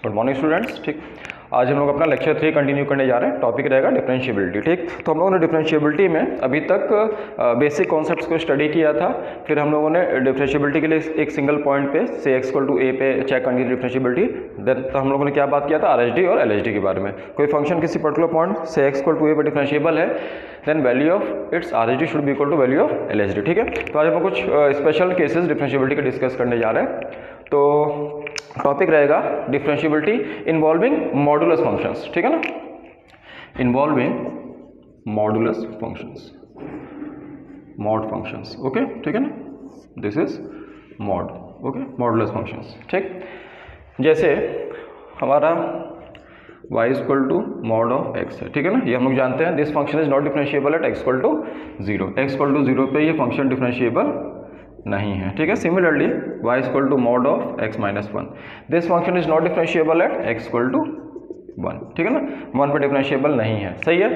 Good morning students. ठीक, आज हम लोग अपना लेक्चर 3 कंटिन्यू करने जा रहे हैं। टॉपिक रहेगा डिफरेंशिएबिलिटी। ठीक, तो हम लोगों ने डिफरेंशिएबिलिटी में अभी तक बेसिक कॉन्सेप्ट्स को स्टडी किया था। फिर हम लोगों ने डिफरेंशिएबिलिटी के लिए एक सिंगल पॉइंट पे से x = a पे चेक करनी थी डिफरेंशिएबिलिटी। देन तो हम लोगों ने क्या बात किया था, RHD और LHD के बारे में। कोई फंक्शन किसी पर्टिकुलर पॉइंट से x = a पे डिफरेंशिएबल है, then value of its RHD should be equal to value of LHD। ठीक है, तो आज हम कुछ स्पेशल केसेस डिफरेंशिएबिलिटी के डिस्कस करने जा रहे हैं। तो टॉपिक रहेगा डिफरेंशिएबिलिटी इन्वॉल्विंग मॉडुलस फंक्शंस। ठीक है ना, involving modulus functions, mod functions. Okay, ठीक है ना, this is mod. Okay, modulus functions. ठीक, जैसे हमारा y = mod of x है। ठीक है ना, ये हम लोग जानते हैं। This function is not differentiable at x = 0। x = 0 पे ये फंक्शन डिफरेंशिएबल नहीं है। ठीक है, similarly y = mod of x - 1, this function is not differentiable at x = 1। ठीक है ना, 1 पे डिफरेंशिएबल नहीं है। सही है।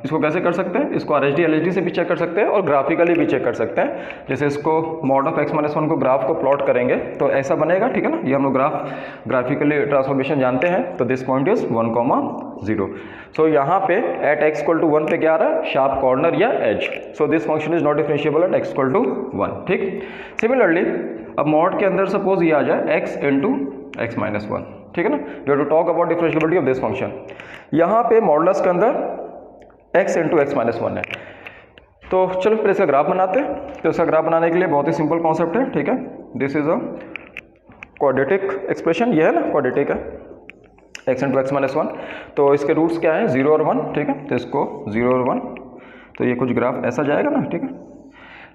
इसको कैसे कर सकते हैं, इसको RHD LHD से भी चेक कर सकते हैं और ग्राफिकली भी चेक कर सकते हैं। जैसे इसको mod of x - 1 को ग्राफ को प्लॉट करेंगे तो ऐसा बनेगा। ठीक है ना, ये हम लोग ग्राफिकली ट्रांसफॉर्मेशन जानते हैं। तो दिस पॉइंट इज 1, 0। सो यहाँ पे एट x = 1 पे क्या आ रहा है, शार्प कॉर्नर या edge. So this function is not differentiable at x = 1। ठीक, सिमिलरली अब मॉड के अंदर सपोज ये आ जाए x × x - 1। ठीक है ना, you have to talk about differentiability of this function. यहाँ पे मॉडुलस के अंदर x × x - 1 है। तो चलो फिर इसका ग्राफ बनाते हैं। तो इसका ग्राफ बनाने के लिए बहुत ही सिंपल कॉन्सेप्ट है। ठीक है, this is a quadratic expression. ये है ना, क्वाड्रेटिक है, x × x - 1। तो इसके रूट्स क्या है, 0 और 1। ठीक है, तो इसको 0 और 1, तो ये कुछ ग्राफ ऐसा जाएगा ना। ठीक है,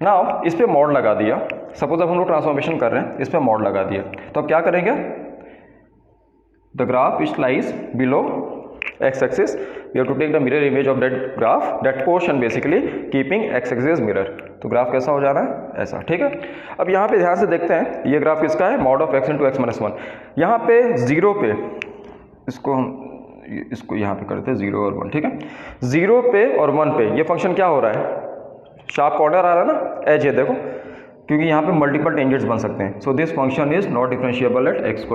नाउ इस पे मॉड लगा दिया। सपोज अब हम लोग ट्रांसफॉर्मेशन कर रहे हैं, इस पे मॉड लगा दिया। तो अब क्या करेंगे, the graph which lies below x axis, we have to take the mirror image of that graph, that portion basically keeping x axis mirror। तो ग्राफ कैसा हो जाना है, ऐसा। ठीक है, अब यहाँ पे ध्यान से देखते हैं, ये ग्राफ किसका है, mod of x × x - 1। यहाँ पे 0 पे इसको यहाँ पे करते हैं 0 और 1। ठीक है, 0 पे और 1 पे ये फंक्शन क्या हो रहा है, शार्प कॉर्नर आ रहा है ना, एज है देखो, क्योंकि यहाँ पे मल्टीपल टेंजेंट्स बन सकते हैं। सो this function is not differentiable at x =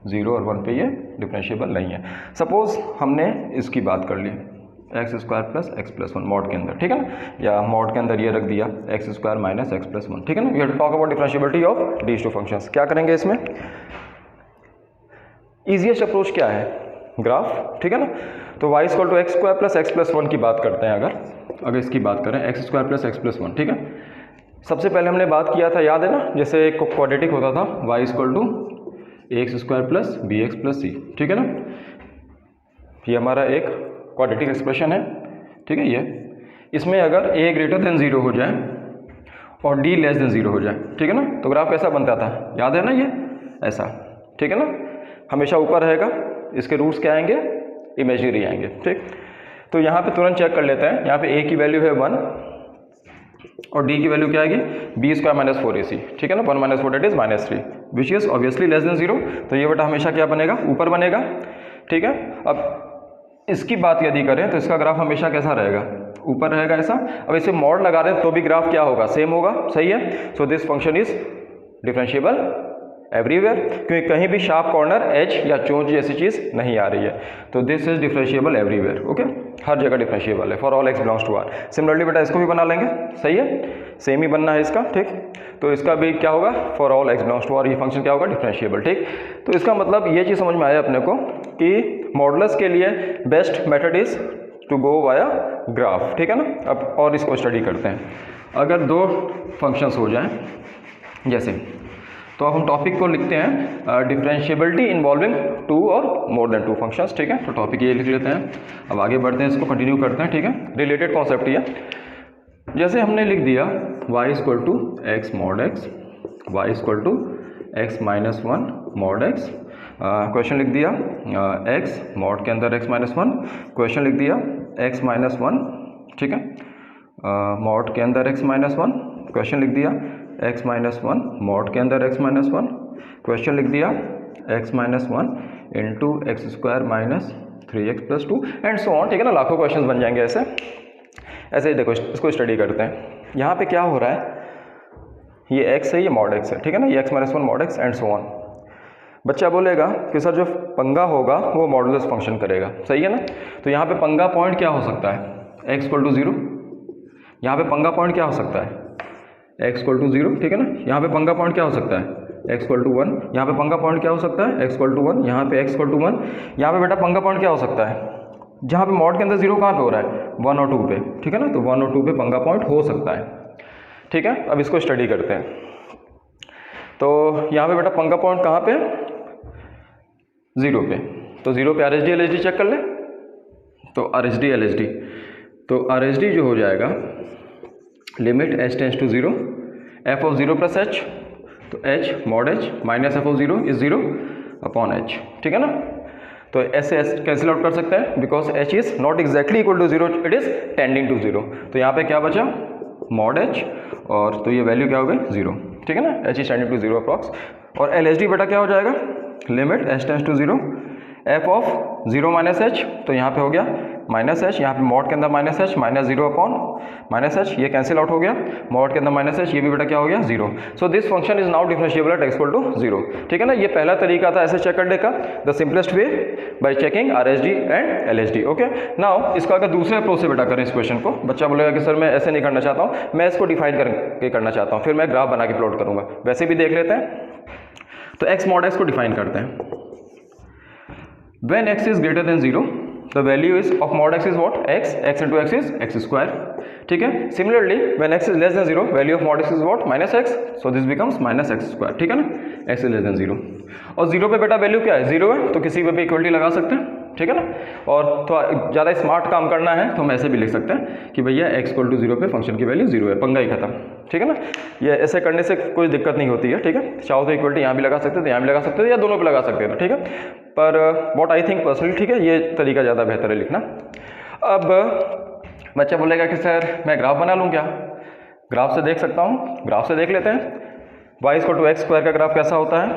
0 और 1 पे ये डिफरेंशिएबल नहीं है। सपोज हमने इसकी बात कर ली, x² + x + 1 मॉड के अंदर। ठीक है ना, या मॉड के अंदर ये रख दिया x² - x + 1। ठीक है ना, we have to talk about differentiability of these two functions. क्या करेंगे इसमें, ईजीएस्ट अप्रोच क्या है, ग्राफ। ठीक है ना, तो y = x² + x + 1 की बात करते हैं। अगर इसकी बात करें x² + x + 1। ठीक है, सबसे पहले हमने बात किया था, याद है ना, जैसे एक क्वाड्रेटिक होता था, y = ax² + bx + c। ठीक है ना, ये हमारा एक क्वाड्रेटिक एक्सप्रेशन है। ठीक है, ये इसमें अगर a > 0 हो जाए और d < 0 हो जाए, ठीक है ना, तो ग्राफ कैसा बनता था, याद है ना, ये ऐसा। ठीक है ना, हमेशा ऊपर रहेगा, इसके रूट्स क्या आएंगे, इमेजिनरी आएंगे। ठीक, तो यहाँ पे तुरंत चेक कर लेते हैं। यहाँ पे a की वैल्यू है 1 और d की वैल्यू क्या आएगी, b² - 4ac। ठीक है ना, 1 - 4 that is -3, which is obviously < 0। तो ये बटा हमेशा क्या बनेगा, ऊपर बनेगा। ठीक है, अब इसकी बात यदि करें तो इसका ग्राफ हमेशा कैसा रहेगा, ऊपर रहेगा ऐसा। अब इसे मॉड लगा दें तो भी ग्राफ क्या होगा, सेम होगा। सही है, so this function is differentiable everywhere, क्योंकि कहीं भी शार्प कॉर्नर, एज या चोंच जैसी चीज नहीं आ रही है। तो this is differentiable everywhere. Okay, हर जगह डिफरेंशिएबल है for all x belongs to R। Similarly बेटा इसको भी बना लेंगे। सही है, सेम ही बनना है इसका। ठीक, तो इसका भी क्या होगा, for all x belongs to R, ये फंक्शन क्या होगा, डिफरेंशिएबल। ठीक, तो इसका मतलब ये चीज़ समझ में आया अपने को कि मॉडुलस के लिए best method is to go via graph. ठीक है ना, अब और इसको स्टडी करते हैं। अगर दो फंक्शंस हो जाएं जैसे, तो अब हम टॉपिक को लिखते हैं डिफरेंशिएबिलिटी इन्वॉल्विंग 2 और मोर देन 2 फंक्शंस। ठीक है, तो टॉपिक ये लिख लेते हैं। अब आगे बढ़ते हैं, इसको कंटिन्यू करते हैं। ठीक है, रिलेटेड कॉन्सेप्ट ये, जैसे हमने लिख दिया y = x mod x, y = x - 1 mod x। Question लिख दिया x मॉड के अंदर x - 1, क्वेश्चन लिख दिया x - 1। ठीक है, मॉड के अंदर x - 1, क्वेश्चन लिख दिया x - 1 मॉड के अंदर x - 1, क्वेश्चन लिख दिया x - 1 × x² - 3x + 2 and so on. ठीक है ना, लाखों क्वेश्चंस बन जाएंगे ऐसे ऐसे ही। देखो इसको स्टडी करते हैं। यहाँ पे क्या हो रहा है, ये x है, ये mod x है। ठीक है ना, ये x - 1 mod x and so on. बच्चा बोलेगा कि सर जो पंगा होगा वो मॉडुलस फंक्शन करेगा, सही है ना। तो यहाँ पे पंगा पॉइंट क्या हो सकता है, x इक्वल टू 0। यहाँ पे पंगा पॉइंट क्या हो सकता है, x इक्वल टू 0, ठीक है ना। यहाँ पे पंगा पॉइंट क्या हो सकता है, x इक्वल टू 1। यहाँ पे पंगा पॉइंट क्या हो सकता है, x इक्वल टू 1। यहाँ पे x इक्वल टू 1। यहाँ पे बेटा पंगा पॉइंट क्या हो सकता है, जहाँ पे मॉड के अंदर 0 कहाँ पे हो रहा है, 1 और 2 पे, ठीक है ना। तो 1 और 2 पे पंगा पॉइंट हो सकता है, ठीक है। अब इसको स्टडी करते हैं। तो यहाँ पे बेटा पंगा पॉइंट कहाँ पे, 0 पे। तो 0 पे RHD LHD चेक कर ले। तो RHD LHD, तो RHD जो हो जाएगा limit h tends to 0 f of 0 plus h, तो h mod h minus f of 0 is 0 upon h, ठीक है ना। तो ऐसे कैंसिल आउट कर सकते हैं because h is not exactly equal to 0, it is tending to 0। तो यहाँ पे क्या बचा, मॉड h, और तो ये वैल्यू क्या हो गई 0, ठीक है ना। h is tending to 0 approx. और LHD बेटा क्या हो जाएगा, limit h tends to 0 f of 0 minus h, तो यहाँ पे हो गया माइनस h, यहाँ पे मॉड के अंदर minus h, minus 0 upon minus h, ये कैंसिल आउट हो गया। मॉड के अंदर माइनस h, ये भी बेटा क्या हो गया 0। So this function is now differentiable at x equal to 0, ठीक है ना। ये पहला तरीका था ऐसे चेक करने का, the simplest way by checking RHD and LHD, okay. Now इसका अगर दूसरे अप्रोच से बेटा करें इस क्वेश्चन को, बच्चा बोलेगा कि सर मैं ऐसे नहीं करना चाहता हूँ, मैं इसको डिफाइन करके करना चाहता हूँ, फिर मैं ग्राफ बना के प्लॉट करूँगा। वैसे भी देख लेते हैं। तो x मॉड x को डिफाइन करते हैं। When x is greater than 0, the value is of mod x is what, x into x is x square, ठीक है। Similarly, when x is less than 0, value of mod x is what, minus x, so this becomes minus x square, ठीक है ना। x is less than 0, और 0 पे बेटा value क्या है, 0 है, तो किसी पे भी इक्वलिटी लगा सकते हैं, ठीक है ना। और तो ज़्यादा स्मार्ट काम करना है तो हम ऐसे भी लिख सकते हैं कि भैया x इक्वल टू 0 पे फंक्शन की वैल्यू 0 है, पंगा ही खत्म, ठीक है ना। ये ऐसे करने से कोई दिक्कत नहीं होती है, ठीक है। चाहो तो इक्वलिटी यहाँ भी लगा सकते थे, यहाँ भी लगा सकते थे, या दोनों पे लगा सकते थे, ठीक है। पर व्हाट आई थिंक पर्सनली, ठीक है, ये तरीका ज़्यादा बेहतर है लिखना। अब बच्चा बोलेगा कि सर मैं ग्राफ बना लूँ क्या, ग्राफ से देख सकता हूँ, ग्राफ से देख लेते हैं। y equal to x square का ग्राफ कैसा होता है,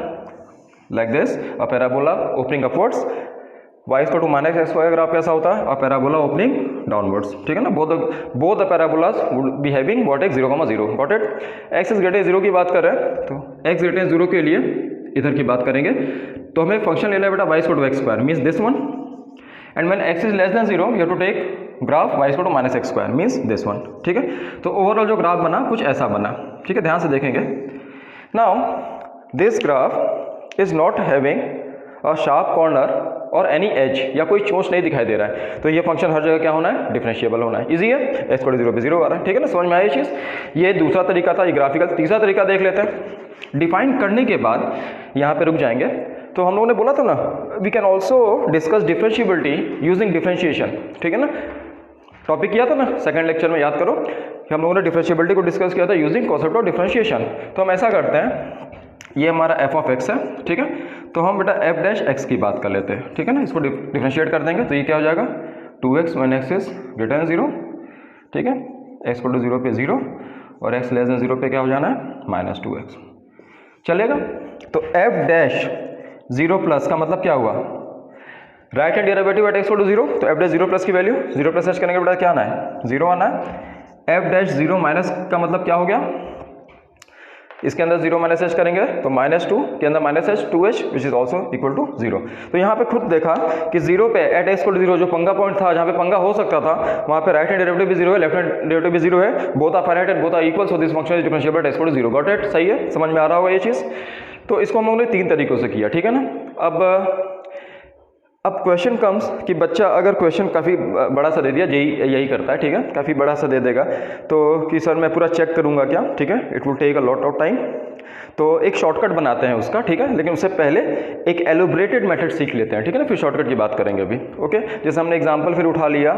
like this, a parabola opening upwards. y equal to minus x square का ग्राफ कैसा होता है, अ पैराबोला ओपनिंग डाउनवर्ड्स, ठीक है ना। Both the parabolas would be having vertex 0,0, got it. x is greater 0 की बात कर रहे हैं, तो x ग्रेटर 0 के लिए इधर की बात करेंगे, तो हमें फंक्शन लेना है बेटा y equal to x square, means this one. And when x is less than 0, you have to take graph y equal to minus x square, means this one, ठीक है। तो ओवरऑल जो ग्राफ बना कुछ ऐसा बना, ठीक है, ध्यान से देखेंगे। Now this graph is not having a sharp corner और एनी एज, या कोई चोंच नहीं दिखाई दे रहा है, तो ये फंक्शन हर जगह क्या होना है, डिफरेंशिएबल होना है। इजी है, x इक्वल टू 0 पे 0 आ रहा है, ठीक है ना, समझ में आया ये चीज़। ये दूसरा तरीका था, ये ग्राफिकल। तीसरा तरीका देख लेते हैं। डिफाइन करने के बाद यहाँ पे रुक जाएंगे। तो हम लोगों ने बोला था ना, we can also discuss differentiability using differentiation, ठीक है ना। टॉपिक किया था ना सेकंड लेक्चर में, याद करो कि हम लोगों ने डिफरेंशिएबिलिटी को डिस्कस किया था यूजिंग कॉन्सेप्ट ऑफ डिफरेंशिएशन। तो हम ऐसा करते हैं, ये हमारा f ऑफ x है, ठीक है। तो हम बेटा f डैश x की बात कर लेते हैं, ठीक है ना। इसको डिफरेंशिएट कर देंगे, तो ये क्या हो जाएगा 2x when x is greater than 0, ठीक है। x इक्वल टू 0 पे 0 और x लेस देन 0 पे क्या हो जाना है, माइनस 2x, चलेगा। तो f डैश 0 प्लस का मतलब क्या हुआ, right hand derivative at x equal to 0, तो f डैश 0 प्लस की वैल्यू 0 प्लस h करेंगे बेटा क्या आना है, 0 आना है। f डैश 0 माइनस का मतलब क्या हो गया, इसके अंदर 0 माइनस एच करेंगे तो -2 के अंदर -h 2h which is also equal to 0। तो यहाँ पे खुद देखा कि 0 पे एट x इक्वल टू 0 जो पंगा पॉइंट था, जहाँ पे पंगा हो सकता था, वहाँ पे राइट हैंड डेरिवेटिव भी 0 है, लेफ्ट हैंड डेरिवेटिव भी 0 है, both are finite and both are equal, so this function is differentiable at x equal to 0, got it. सही है, समझ में आ रहा होगा ये चीज़। तो इसको हम लोगों ने 3 तरीकों से किया, ठीक है ना। अब क्वेश्चन कम्स कि बच्चा अगर क्वेश्चन काफ़ी बड़ा सा दे दिया, यही करता है, ठीक है, काफ़ी बड़ा सा दे देगा, तो कि सर मैं पूरा चेक करूंगा क्या, ठीक है, it will take a lot of time. तो एक शॉर्टकट बनाते हैं उसका, ठीक है, लेकिन उससे पहले एक एलोबरेटेड मेथड सीख लेते हैं, ठीक है ना, फिर शॉर्टकट की बात करेंगे अभी, ओके। जैसे हमने एग्जाम्पल फिर उठा लिया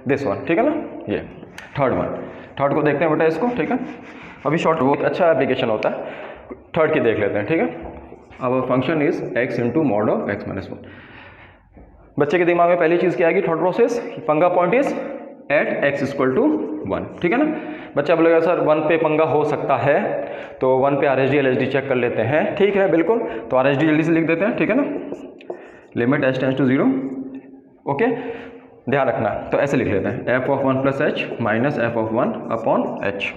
दिस वन, ठीक है ना, ये थर्ड को देखते हैं बेटा इसको, ठीक है। अभी शॉर्ट बहुत अच्छा एप्लीकेशन होता है, थर्ड की देख लेते हैं, ठीक है। अब function is x into mod of x minus 1। बच्चे के दिमाग में पहली चीज़ क्या आएगी, थॉट प्रोसेस, पंगा point is at x equal to 1, ठीक है ना। बच्चा बोलेगा सर 1 पे पंगा हो सकता है, तो 1 पे RHD LHD चेक कर लेते हैं, ठीक है, बिल्कुल। तो RHD जल्दी से लिख देते हैं, ठीक है ना, limit h tends to 0, okay, ध्यान रखना। तो ऐसे लिख लेते हैं f of 1 plus h minus f of 1 upon h।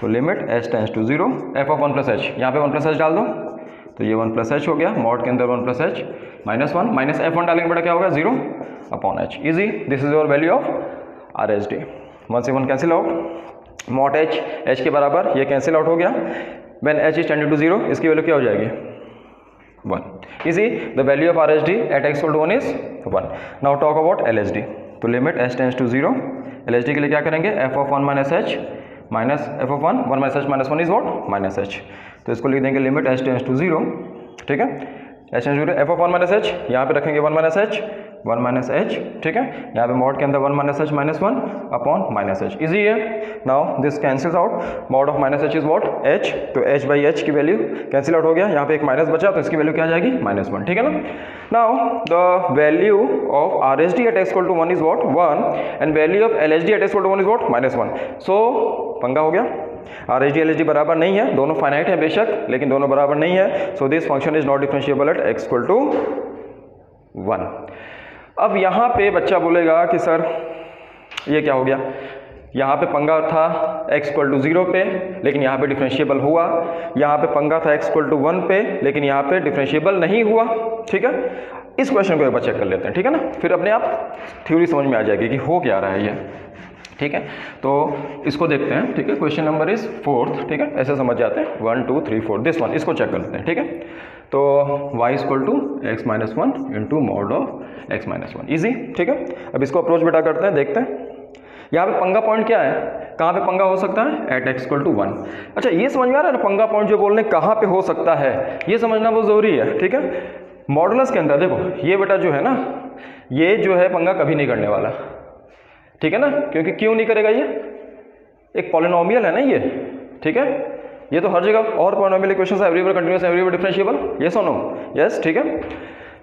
तो limit h tends to 0, f of 1 plus h, यहाँ पे 1 प्लस h डाल दो, तो ये 1 प्लस एच हो गया, मॉड के अंदर 1 plus H minus 1 minus F1 डालेंगे बेटा क्या होगा 0 upon H. Easy, this is your value of RHD। 1 से 1 कैंसिल आउट, मॉड एच के बराबर ये कैंसिल आउट हो गया, when h is tending to 0 इसकी वैल्यू क्या हो जाएगी 1। Easy, the value of RHD at x equal to 1 is 1। Now talk about LHD। तो limit h tends to 0, LHD के लिए क्या करेंगे f of 1 minus h minus f of 1 minus h minus 1 is what minus h. तो इसको लिख देंगे limit h tends to 0, ठीक है, h tends to 0 f of 1 minus h, यहाँ पे रखेंगे 1 माइनस एच, ठीक है, यहाँ पे मॉड के अंदर 1 minus h minus 1 upon minus h. Easy है। Now this cancels out, mod of minus h is what h, तो h बाई एच की वैल्यू कैंसिल आउट हो गया, यहाँ पे एक माइनस बचा तो इसकी वैल्यू क्या आ जाएगी माइनस 1, ठीक है ना। Now the value of RHD at x equal to 1 is what 1 and value of LHD at x equal to 1 is what minus 1। So पंगा हो गया, RHD LHD बराबर नहीं है, दोनों फाइनाइट है बेशक लेकिन दोनों बराबर नहीं है। So this function is not differentiable at x equal to 1। अब यहाँ पे बच्चा बोलेगा कि सर ये क्या हो गया, यहाँ पे पंगा था x इक्वल टू 0 पे लेकिन यहाँ पे डिफरेंशिएबल हुआ, यहाँ पे पंगा था x इक्वल टू 1 पे लेकिन यहाँ पे डिफरेंशिएबल नहीं हुआ, ठीक है। इस क्वेश्चन को एक बार चेक कर लेते हैं, ठीक है ना, फिर अपने आप थ्योरी समझ में आ जाएगी कि हो क्या रहा है ये, ठीक है। तो इसको देखते हैं, ठीक है, क्वेश्चन नंबर इज 4th, ठीक है, ऐसे समझ जाते हैं 1 2 3 4 दिस वन, इसको चेक कर लेते हैं, ठीक है। तो y equal to x minus 1 into mod of x minus 1, easy, ठीक है। अब इसको अप्रोच बेटा करते हैं, देखते हैं यहाँ पे पंगा पॉइंट क्या है, कहाँ पे पंगा हो सकता है एट x इक्वल टू 1। अच्छा ये समझ में आ रहा है ना, पंगा पॉइंट जो बोलने कहाँ पे हो सकता है ये समझना बहुत ज़रूरी है, ठीक है। मॉडुलस के अंदर देखो ये बेटा जो है ना, ये जो है पंगा कभी नहीं करने वाला, ठीक है ना, क्योंकि क्यों नहीं करेगा, ये एक पॉलिनोमियल है ना ये, ठीक है, ये तो हर जगह और polynomial equations everywhere continuous everywhere differentiable, yes और नो, यस, ठीक है।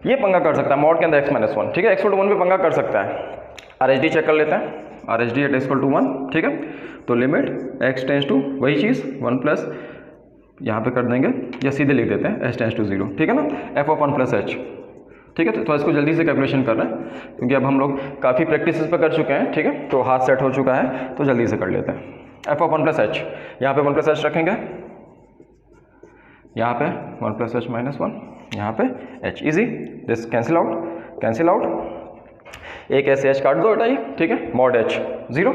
ये पंगा कर सकता है मॉड के अंदर x माइनस 1, ठीक है, x इक्वल टू 1 पे पंगा कर सकता है। RHD चेक कर लेते हैं, RHD at x equal to 1, ठीक है। तो लिमिट x टेंस टू वही चीज़ 1 प्लस यहाँ पे कर देंगे या सीधे लिख देते हैं h टेंस टू 0, ठीक है ना, f ऑफ 1 प्लस h, ठीक है। तो इसको जल्दी से कैलकुलेशन कर रहे हैं क्योंकि अब हम लोग काफ़ी प्रैक्टिस पे कर चुके हैं, ठीक है, तो हाथ सेट हो चुका है, तो जल्दी से कर लेते हैं। f ऑफ 1 प्लस h, यहाँ पे 1 प्लस h रखेंगे, यहाँ पे 1 प्लस h माइनस 1, यहाँ पे h, easy, this cancel out, एक ऐसे h काट दो बेटा ये, ठीक है, mod h 0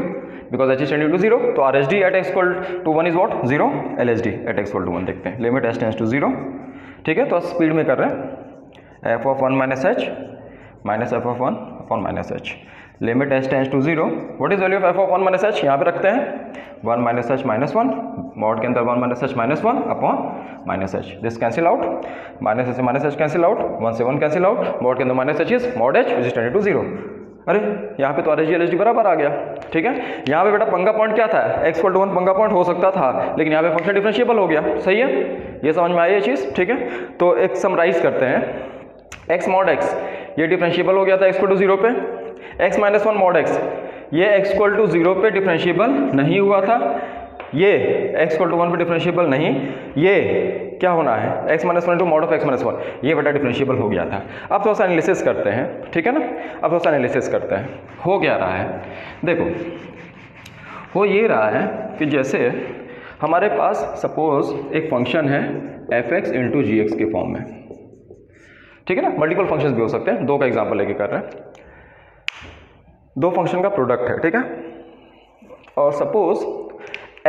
because h is tending to 0, तो RHD at x equal to 1 is what 0, LHD at x equal to 1 देखते हैं, लिमिट h टेंस टू 0, ठीक है। तो स्पीड में कर रहे हैं f of 1 minus h minus f of 1 upon minus h, limit h tends to 0, what is value of f of 1 minus h, यहाँ पे रखते हैं 1 माइनस h माइनस 1, मॉड के अंदर 1 minus h minus 1 upon minus h, this cancel out, minus h से minus h cancel out, 1 से 1 cancel out, mod के अंदर minus h is mod h which is tending to 0। अरे यहाँ पे तो RHD LHD बराबर आ गया, ठीक है। यहाँ पे बेटा पंगा पॉइंट क्या था, x इक्वल टू 1 पंगा पॉइंट हो सकता था लेकिन यहाँ पे फंक्शन डिफरेंशिएबल हो गया, सही है, ये समझ में आई ये चीज़, ठीक है। तो एक समराइज करते हैं, x मॉड x ये डिफरेंशिएबल हो गया था x इक्वल टू 0 पे, x माइनस 1 मॉड x ये x इक्वल टू 0 पे डिफरेंशिएबल नहीं हुआ था, ये x इक्वल टू 1 पे डिफरेंशिएबल नहीं, ये क्या होना है x minus 1 to mod of x minus 1, ये बेटा डिफरेंशिएबल हो गया था। अब थोड़ा सा एनालिसिस करते हैं, ठीक है ना, अब थोड़ा सा एनालिसिस करते हैं, हो क्या रहा है, देखो हो ये रहा है कि जैसे हमारे पास सपोज एक फंक्शन है f(x) इंटू जी(x) के फॉर्म में, ठीक है ना, मल्टीपल फंक्शंस भी हो सकते हैं, दो का एग्जांपल लेके कर रहे हैं, दो फंक्शन का प्रोडक्ट है, ठीक है, और suppose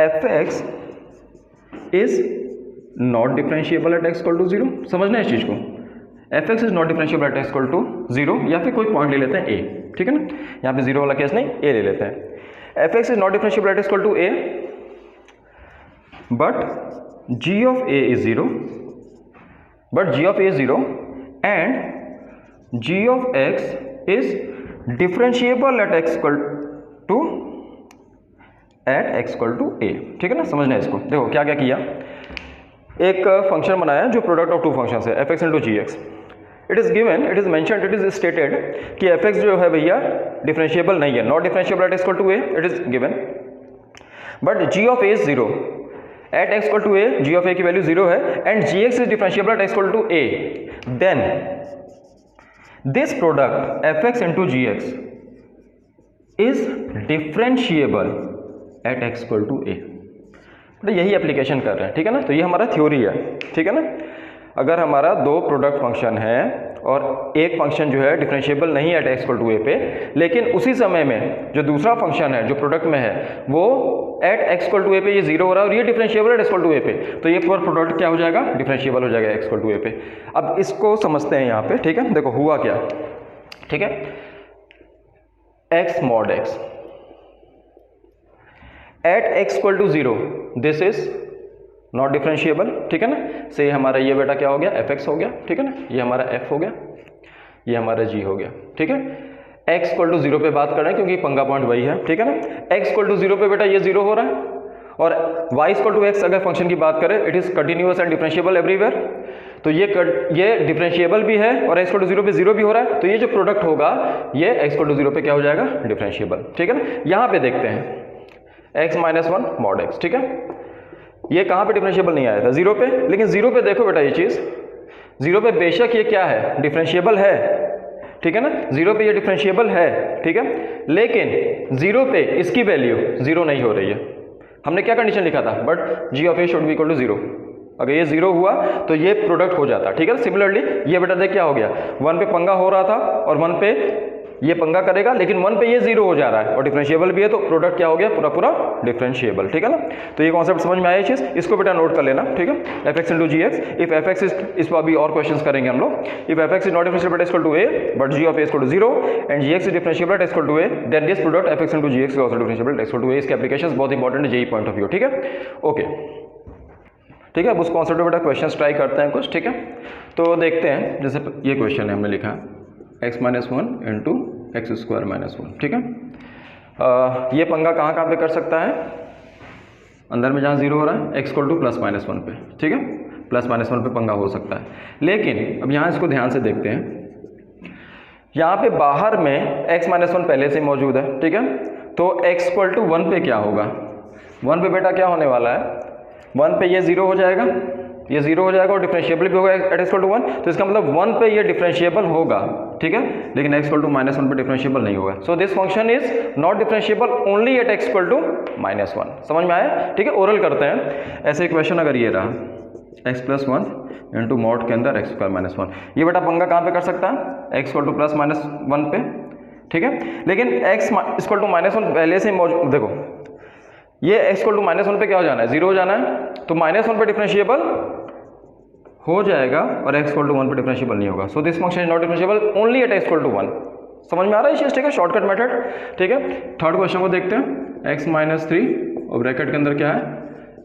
f(x) is not differentiable at x equal to 0, समझना है इस चीज़ को, f(x) is not differentiable at x equal to 0, या फिर कोई पॉइंट ले लेते हैं a, ठीक है ना, यहाँ पे 0 वाला केस नहीं, a ले लेते हैं, f(x) is not differentiable at x equal to a but g of a is 0, but g of a is 0 and g of x is differentiable at x equal to a, ठीक है ना, समझना है इसको। देखो क्या क्या किया, एक फंक्शन बनाया जो प्रोडक्ट ऑफ टू फंक्शन है f(x) into g (x), it is given, it is mentioned, it is stated कि f(x) जो है भैया डिफरेंशिएबल नहीं है, not differentiable at x equal to a, it is given, but g of a is 0 at x equal to a, g of a की value 0 है and gx is differentiable at x equal to a, then this product f(x) into gx is differentiable at x equal to a, तो यही application कर रहे हैं, ठीक है ना, तो ये हमारा थ्योरी है, ठीक है ना। अगर हमारा दो प्रोडक्ट फंक्शन है और एक फंक्शन जो है डिफरेंशिएबल नहीं है एट एक्स इक्वल टू ए पे, लेकिन उसी समय में जो दूसरा फंक्शन है जो प्रोडक्ट में है वो एट एक्स इक्वल टू ए पे ये जीरो हो रहा है और ये डिफरेंशिएबल है एक्स इक्वल टू ए पे, तो ये पूरा प्रोडक्ट क्या हो जाएगा, डिफरेंशिएबल हो जाएगा एक्स इक्वल टू ए पे। अब इसको समझते हैं यहाँ पे, ठीक है। देखो हुआ क्या, ठीक है, x mod x at x equal to zero, this is not differentiable, ठीक है ना। से हमारा ये बेटा क्या हो गया, एफ एक्स हो गया, ठीक है ना, ये हमारा एफ हो गया, ये हमारा जी हो गया, ठीक है। एक्स इक्वल टू जीरो पे बात कर रहे हैं क्योंकि पंगा पॉइंट वही है, ठीक है ना। एक्स इक्वल टू जीरो पे बेटा ये जीरो हो रहा है और वाई इक्वल टू एक्स अगर फंक्शन की बात करें, it is continuous and differentiable everywhere, तो ये डिफरेंशिएबल भी है और एक्स इक्वल टू जीरो पे जीरो भी हो रहा है, तो ये जो प्रोडक्ट होगा ये एक्स इक्वल टू जीरो पे क्या हो जाएगा, डिफरेंशिएबल, ठीक है ना। यहाँ पे देखते हैं x minus one mod x, ठीक है, ये कहाँ पे डिफरेंशिएबल नहीं आया था, जीरो पे, लेकिन जीरो पे देखो बेटा ये चीज़, जीरो पे बेशक ये क्या है, डिफरेंशिएबल है, ठीक है ना, जीरो पे ये डिफरेंशिएबल है, ठीक है, लेकिन जीरो पे इसकी वैल्यू जीरो नहीं हो रही है। हमने क्या कंडीशन लिखा था, but g of a should be equal to zero, अगर ये जीरो हुआ तो ये प्रोडक्ट हो जाता, ठीक है। सिमिलरली ये बेटा देख क्या हो गया, वन पे पंगा हो रहा था और वन पे ये पंगा करेगा, लेकिन वन पे ये जीरो हो जा रहा है और डिफरेंशिएबल भी है, तो प्रोडक्ट क्या हो गया, पूरा पूरा डिफरेंशिएबल, ठीक है ना। तो ये कॉन्सेप्ट समझ में आया चीज़, इसको बेटा नोट कर लेना, ठीक है। F x into g x, if f x is, इस पर अभी और क्वेश्चन करेंगे हम लोग, if f x is not differentiable at equal to a but g of a equal to zero and g x is differentiable at equal to a, then this product f x into g x is also differentiable at equal to a. इसके applications बहुत important है JEE point of view, ठीक है, okay, ठीक है। अब उस concept में बेटा क्वेश्चन ट्राई करते हैं कुछ, ठीक है। तो देखते हैं, जैसे ये क्वेश्चन है हमने लिखा x minus one into x square minus one, ठीक है। ये पंगा कहाँ कहाँ पे कर सकता है, अंदर में जहाँ जीरो हो रहा है x equal to plus minus one पे, ठीक है, प्लस माइनस वन पे पंगा हो सकता है। लेकिन अब यहाँ इसको ध्यान से देखते हैं, यहाँ पे बाहर में एक्स माइनस वन पहले से मौजूद है, ठीक है, तो एक्स इक्वल टू वन पे क्या होगा, वन पे बेटा क्या होने वाला है, वन पे ये जीरो हो जाएगा, ये जीरो हो जाएगा और डिफरेंशिएबल भी होगा at x equal to one, तो इसका मतलब वन पे ये डिफरेंशिएबल होगा, ठीक है, लेकिन x equal to minus one पे डिफरेंशिएबल नहीं होगा। So this function is not differentiable only at x equal to minus one. समझ में आया, ठीक है। ओरल करते हैं, ऐसे क्वेश्चन अगर ये रहा x plus one into mod के अंदर एक्स स्क्वायर माइनस वन, ये बेटा पंगा कहाँ पे कर सकता है, x equal to plus minus one पे, ठीक है, लेकिन x equal to minus one पहले से मौजूद, देखो ये x equal to minus one पे क्या हो जाना है, जीरो हो जाना है, तो माइनस वन पे डिफरेंशिएबल हो जाएगा और एक्स इक्वल टू वन पे डिफरेंशिएबल नहीं होगा। So this function is not differentiable only at x equal to one. समझ में आ रहा है ये, ठीक है, शॉर्टकट मेथड, ठीक है। थर्ड क्वेश्चन को देखते हैं, एक्स माइनस थ्री और ब्रैकेट के अंदर क्या है,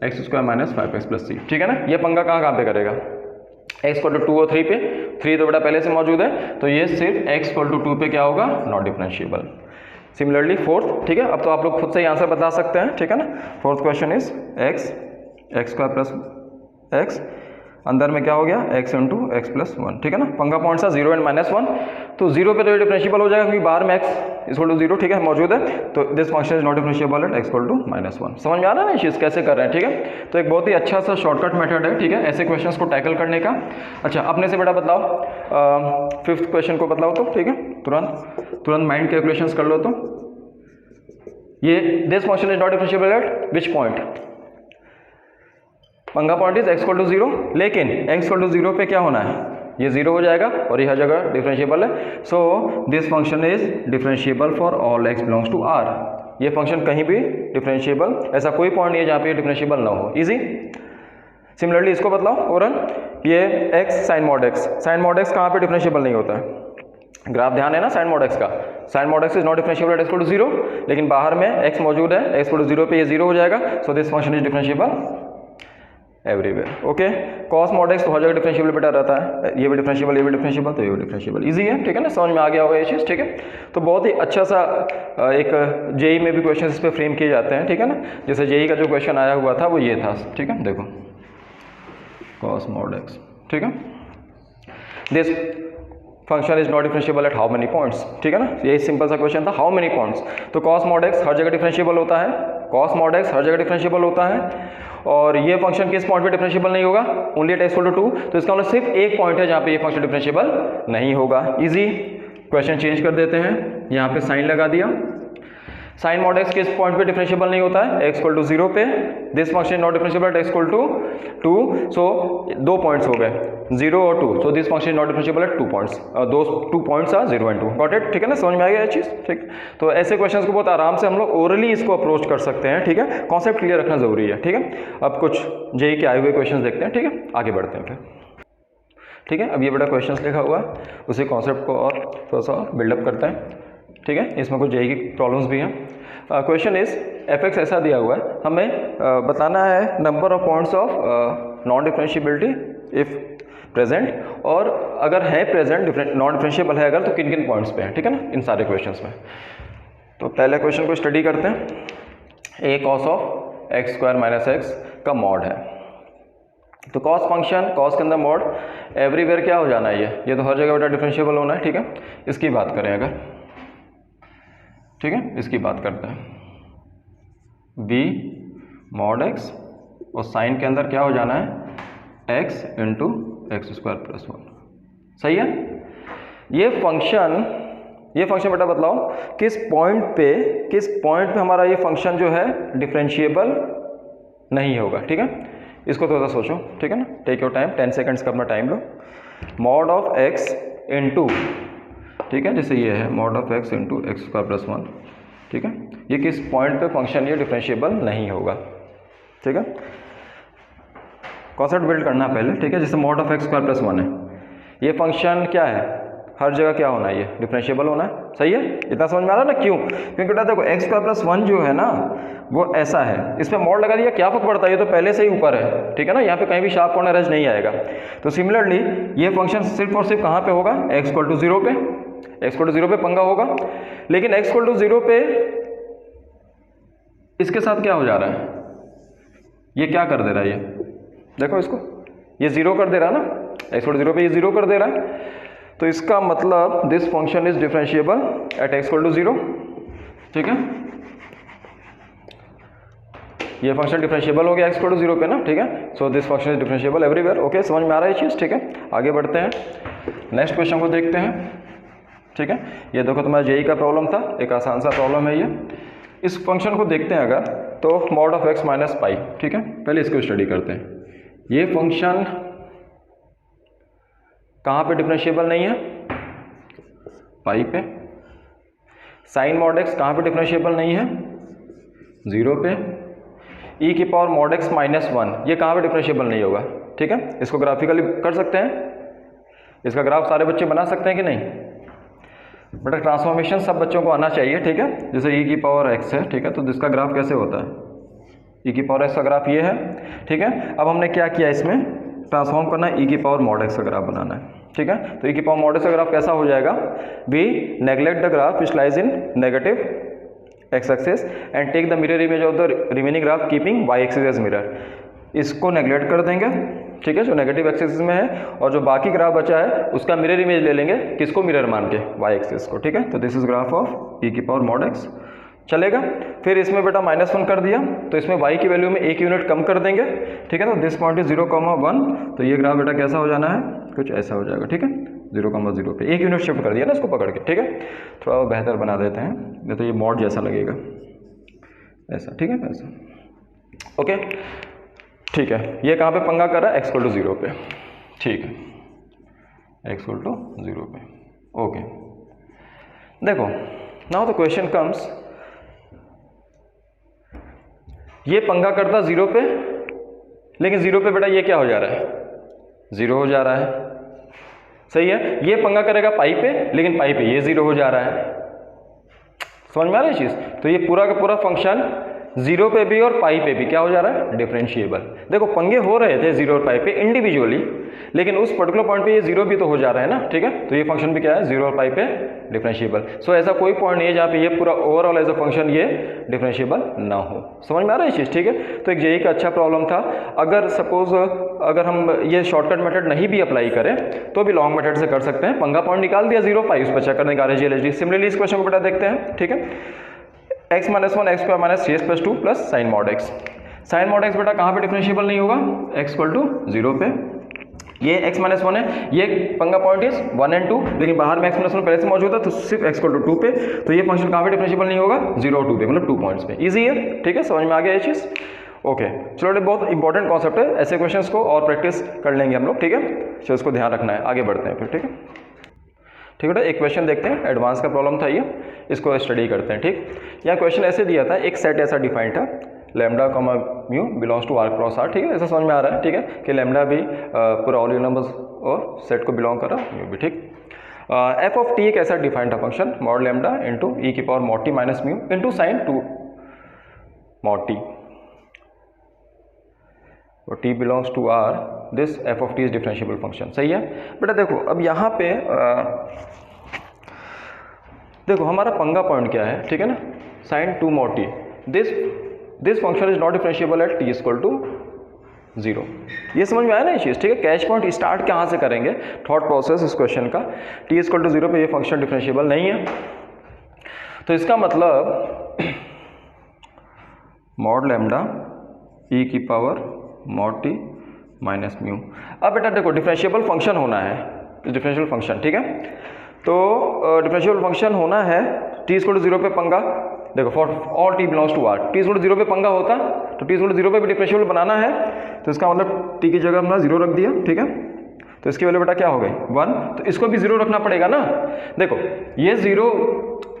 x square minus five x plus three, ठीक है ना। ये पंगा कहाँ कहाँ पे करेगा, एक्स इक्वल टू टू और थ्री पे, थ्री तो बेटा पहले से मौजूद है, तो ये सिर्फ एक्स इक्वल टू टू पे क्या होगा, नॉट डिफरेंशिएबल। सिमिलरली फोर्थ, ठीक है, अब तो आप लोग खुद से ही आंसर बता सकते हैं, ठीक है ना। Fourth question is x square plus x, अंदर में क्या हो गया, x into x plus one, ठीक है ना। पंगा पॉइंट सा जीरो एंड माइनस वन, तो जीरो पे तो डिफरेंशिएबल हो जाएगा क्योंकि बाहर में एक्स इक्वल टू जीरो, ठीक है, मौजूद है, तो this function is not differentiable at x equal to minus one. समझ में आ रहा है ना चीज़ कैसे कर रहे हैं, ठीक है। तो एक बहुत ही अच्छा सा शॉर्टकट मेथड है, ठीक है, ऐसे क्वेश्चंस को टैकल करने का। अच्छा अपने से बेटा बतलाओ, फिफ्थ क्वेश्चन को बतलाओ तो, ठीक है, तुरंत माइंड कैलकुलेशंस कर लो। तो ये this function is not differentiable at which point, पंगा point is x equal to zero, लेकिन एक्स इक्वल टू जीरो पे क्या होना है, ये जीरो हो जाएगा और ये हर जगह डिफरेंशिएबल है। So this function is differentiable for all x belongs to R. ये फंक्शन कहीं भी डिफरेंशिएबल, ऐसा कोई पॉइंट नहीं है जहाँ पे डिफरेंशिएबल ना हो, इजी। सिमिलरली इसको बतलाओ ओरल, ये एक्स साइन मॉड एक्स कहाँ पे डिफरेंशिएबल नहीं होता है, ग्राफ ध्यान है ना साइन मॉड एक्स का, sine mod x is not differentiable at x equal to zero, लेकिन बाहर में एक्स मौजूद है, एक्स इक्वल टू जीरो पे ये जीरो हो जाएगा। सो this function is differentiable everywhere, okay. Cos mod x तो हर जगह डिफरेंशिएबल बेटा रहता है, ये भी डिफरेंशिएबल, ये भी डिफरेंशिएबल, तो ये भी डिफरेंशिएबल, इजी है, ठीक है ना, समझ में आ गया होगा ये चीज़, ठीक है। तो बहुत ही अच्छा सा एक जेई में भी क्वेश्चन इस पर फ्रेम किए जाते हैं, ठीक है ना। जैसे जेई का जो क्वेश्चन आया हुआ था वो ये था, ठीक है, देखो कॉस मॉड एक्स, ठीक है, this function is not differentiable eight how many points, ठीक है ना। यही सिंपल सा क्वेश्चन था, हाउ मेनी पॉइंट्स, तो कॉस मॉड एक्स हर जगह डिफरेंशिएबल होता है, कॉस मॉड एक्स हर जगह डिफरेंशिएबल होता है, और ये फंक्शन किस पॉइंट पे डिफरेंशिएबल नहीं होगा, only at x equal to two, तो इसका मतलब सिर्फ एक पॉइंट है जहाँ पे ये फंक्शन डिफरेंशिएबल नहीं होगा, इजी। क्वेश्चन चेंज कर देते हैं, यहाँ पे साइन लगा दिया, साइन मॉड एक्स किस पॉइंट पे डिफरेंशिएबल नहीं होता है, एक्स इक्वल टू 0 पे, this function not differentiable at x equal to 2, so 2 points हो गए 0 और 2, so this function not differentiable at 2 points, दो 2 points are 0 and 2, got it, ठीक है ना, समझ में आ गया ये चीज़, ठीक। तो ऐसे क्वेश्चंस को बहुत आराम से हम लोग ओरली इसको अप्रोच कर सकते हैं, ठीक है, कॉन्सेप्ट क्लियर रखना जरूरी है, ठीक है। अब कुछ जेईई के आए हुए क्वेश्चन देखते हैं, ठीक है, आगे बढ़ते हैं फिर, ठीक है। अब ये बड़ा क्वेश्चंस लिखा हुआ है, उसी कॉन्सेप्ट को और थोड़ा सा बिल्डअप करते हैं, ठीक है। इसमें कुछ जेईई की प्रॉब्लम्स भी हैं। क्वेश्चन इज एफ एक्स ऐसा दिया हुआ है, हमें बताना है number of points of non differentiability if present, और अगर है प्रेजेंट नॉन डिफरेंशिएबल है अगर, तो किन किन पॉइंट्स पे है, ठीक है ना, इन सारे क्वेश्चंस में। तो पहले क्वेश्चन को स्टडी करते हैं। A cos of x square minus x का मॉड है, तो कॉस फंक्शन, कॉस के अंदर मॉड, एवरीवेयर क्या हो जाना है, ये तो हर जगह बेटा डिफरेंशिएबल होना है, ठीक है। इसकी बात करें अगर, ठीक है, इसकी बात करते हैं, बी मॉड एक्स और साइन के अंदर क्या हो जाना है, x into x square plus 1, सही है। ये फंक्शन बेटा बतलाओ किस पॉइंट पे हमारा ये फंक्शन जो है डिफरेंशिएबल नहीं होगा, ठीक है। इसको थोड़ा सा सोचो, ठीक है ना, टेक योर टाइम, 10 सेकंड्स का अपना time low. Mod of x into, ठीक है, जैसे ये है mod of x into x square plus 1, ठीक है, ये किस पॉइंट पे फंक्शन ये डिफरेंशिएबल नहीं होगा, ठीक है। कॉन्सेप्ट बिल्ड करना पहले, ठीक है। जैसे mod of x square plus 1 है, ये फंक्शन क्या है, हर जगह क्या होना है, ये डिफरेंशिएबल होना है, सही है। इतना समझ में आ रहा है ना, क्यों, क्योंकि बेटा देखो एक्स स्क्वायर प्लस 1 जो है ना वो ऐसा है, इस पर मॉड लगा दिया, क्या फर्क पड़ता है, ये तो पहले से ही ऊपर है, ठीक है ना, यहाँ पे कहीं भी शार्प कॉर्नर एज नहीं आएगा। तो सिमिलरली ये फंक्शन सिर्फ और सिर्फ कहाँ पे होगा, एक्स इक्वल टू 0 पे, एक्स इक्वल टू 0 पे पंगा होगा। लेकिन एक्स इक्वल टू 0 पे इसके साथ क्या हो जा रहा है, ये क्या कर दे रहा है, ये देखो इसको, ये 0 कर दे रहा है ना, एक्स इक्वल टू 0 पे ये 0 कर दे रहा है, तो इसका मतलब this function is differentiable at x equal to 0, ठीक है। ये फंक्शन डिफरेंशिएबल हो गया एक्स इक्वल टू 0 पे ना, ठीक है। So this function is differentiable everywhere, okay, समझ में आ रहा है ये चीज़, ठीक है। आगे बढ़ते हैं, नेक्स्ट क्वेश्चन को देखते हैं, ठीक है। ये देखो तुम्हारा जेईई का प्रॉब्लम था, एक आसान सा प्रॉब्लम है ये। इस फंक्शन को देखते हैं अगर, तो mod of x minus pi, ठीक है, पहले इसको स्टडी करते हैं। ये फंक्शन कहाँ पे डिफरेंशिएबल नहीं है, पाई पे। साइन मॉड एक्स कहाँ पे डिफरेंशिएबल नहीं है, 0 पे। ई की पावर मॉड एक्स माइनस 1 ये कहाँ पे डिफरेंशिएबल नहीं होगा, ठीक है। इसको ग्राफिकली कर सकते हैं, इसका ग्राफ सारे बच्चे बना सकते हैं कि नहीं, बट ट्रांसफॉर्मेशन सब बच्चों को आना चाहिए, ठीक है। जैसे ई की पावर एक्स है, ठीक है, तो इसका ग्राफ कैसे होता है, ई की पावर एक्स का ग्राफ ये है, ठीक है। अब हमने क्या किया, इसमें ट्रांसफॉर्म करना है, ई की पावर मॉड एक्स का ग्राफ बनाना है, ठीक है। तो ई की पावर मॉड एक्स का ग्राफ कैसा हो जाएगा, we neglect the graph which lies in negative x axis and take the mirror image of the remaining graph keeping y axis as mirror. इसको नेग्लेक्ट कर देंगे, ठीक है, जो नेगेटिव एक्सिस में है, और जो बाकी ग्राफ बचा है उसका मिरर इमेज ले लेंगे, किसको मिरर मान के, वाई एक्सिस को, ठीक है। तो दिस इज ग्राफ ऑफ ई की पावर मॉड एक्स, चलेगा। फिर इसमें बेटा -1 कर दिया, तो इसमें y की वैल्यू में 1 यूनिट कम कर देंगे, ठीक है। तो दिस पॉइंट इज 0,1, तो ये ग्राफ बेटा कैसा हो जाना है, कुछ ऐसा हो जाएगा, ठीक है। 0,0 पे 1 यूनिट शिफ्ट कर दिया ना इसको पकड़ के, ठीक है। थोड़ा बेहतर बना देते हैं, नहीं तो ये मॉड जैसा लगेगा, ऐसा, ठीक है, ऐसा, ओके, ठीक है। ये कहाँ पे पंगा कर रहा है, x इक्वल टू 0 पे, ठीक है, x इक्वल टू 0 पे, ओके। देखो नाउ द क्वेश्चन कम्स, ये पंगा करता 0 पे, लेकिन 0 पे बेटा ये क्या हो जा रहा है, 0 हो जा रहा है, सही है। ये पंगा करेगा पाई पे, लेकिन पाई पे ये 0 हो जा रहा है, समझ में आ रहा है चीज़। तो ये पूरा का पूरा फंक्शन 0 पे भी और पाई पे भी क्या हो जा रहा है, डिफरेंशिएबल। देखो पंगे हो रहे थे 0 और पाई पे इंडिविजुअली, लेकिन उस पर्टिकुलर पॉइंट पे ये 0 भी तो हो जा रहा है ना, ठीक है। तो ये फंक्शन भी क्या है, 0 और पाई पे डिफरेंशिएबल। सो ऐसा कोई पॉइंट नहीं है जहाँ पे ये पूरा ओवरऑल एज अ फंक्शन ये डिफरेंशिएबल ना हो, समझ में आ रहा है ये चीज़, ठीक है। तो एक जेईई का अच्छा प्रॉब्लम था। अगर सपोज अगर हम ये शॉर्टकट मेथड नहीं भी अप्लाई करें तो भी लॉन्ग मेथड से कर सकते हैं। पंगा पॉइंट निकाल दिया 0 पाई, उस पर चेक करने का RGLSD। सिमिलरली इस क्वेश्चन को बेटा देखते हैं, ठीक है। x minus 1 x square minus 3x plus 2 plus sine mod x. Sine mod x बेटा कहाँ पे डिफरेंशिएबल नहीं होगा, x इक्वल टू 0 पे, ये x माइनस 1 है, ये पंगा पॉइंट इज 1 and 2, लेकिन बाहर में x माइनस 1 पहले से मौजूद है तो सिर्फ x इक्वल टू 2 पे, तो ये फंक्शन कहाँ पे डिफरेंशिएबल नहीं होगा, 0 और 2 पे, मतलब 2 पॉइंट्स पे। इजी है, ठीक है, समझ में आ गया ये चीज़। ओके चलो, बहुत इंपॉर्टेंट कॉन्सेप्ट है, ऐसे क्वेश्चंस को और प्रैक्टिस कर लेंगे हम लोग, ठीक है। चलो इसको ध्यान रखना है, आगे बढ़ते हैं फिर, ठीक है। ठीक है बेटा, एक क्वेश्चन देखते हैं, एडवांस का प्रॉब्लम था ये, इसको स्टडी करते हैं, ठीक। यहाँ क्वेश्चन ऐसे दिया था, एक सेट ऐसा डिफाइंड था, lambda comma mu belongs to R cross R, ठीक है, ऐसा समझ में आ रहा है, ठीक है, कि लैम्डा भी पूरा ऑल नंबर्स और सेट को बिलोंग कर रहा है, म्यू भी, ठीक। एफ ऑफ टी एक ऐसा डिफाइंड था function, mod lambda into e की power mod t minus mu into sine 2 mod t, और t belongs to r, this f of t is differentiable function. सही है बेटा। देखो अब यहाँ पे देखो हमारा पंगा पॉइंट क्या है, ठीक है ना, sine 2 mod t, this function is not differentiable at t equal to 0। ये समझ में आया ना ये चीज़, ठीक है। कैच पॉइंट स्टार्ट कहाँ से करेंगे, थॉट प्रोसेस इस क्वेश्चन का, t इक्वल टू 0 पे ये फंक्शन डिफरेंशिएबल नहीं है, तो इसका मतलब मॉड लैम्डा e की power mod t minus mu. अब बेटा देखो डिफरेंशिएबल फंक्शन होना है, डिफरेंशियल फंक्शन, ठीक है, तो डिफरेंशिएबल फंक्शन होना है, टी इक्वल टू 0 पे पंगा, देखो for all t belongs to R, t equal to 0 पे पंगा होता तो टी इक्वल टू 0 पे भी डिफरेंशिएबल बनाना है, तो इसका मतलब टी की जगह हमने 0 रख दिया, ठीक है, तो इसकी वैल्यू बेटा क्या हो गई 1, तो इसको भी 0 रखना पड़ेगा ना। देखो ये 0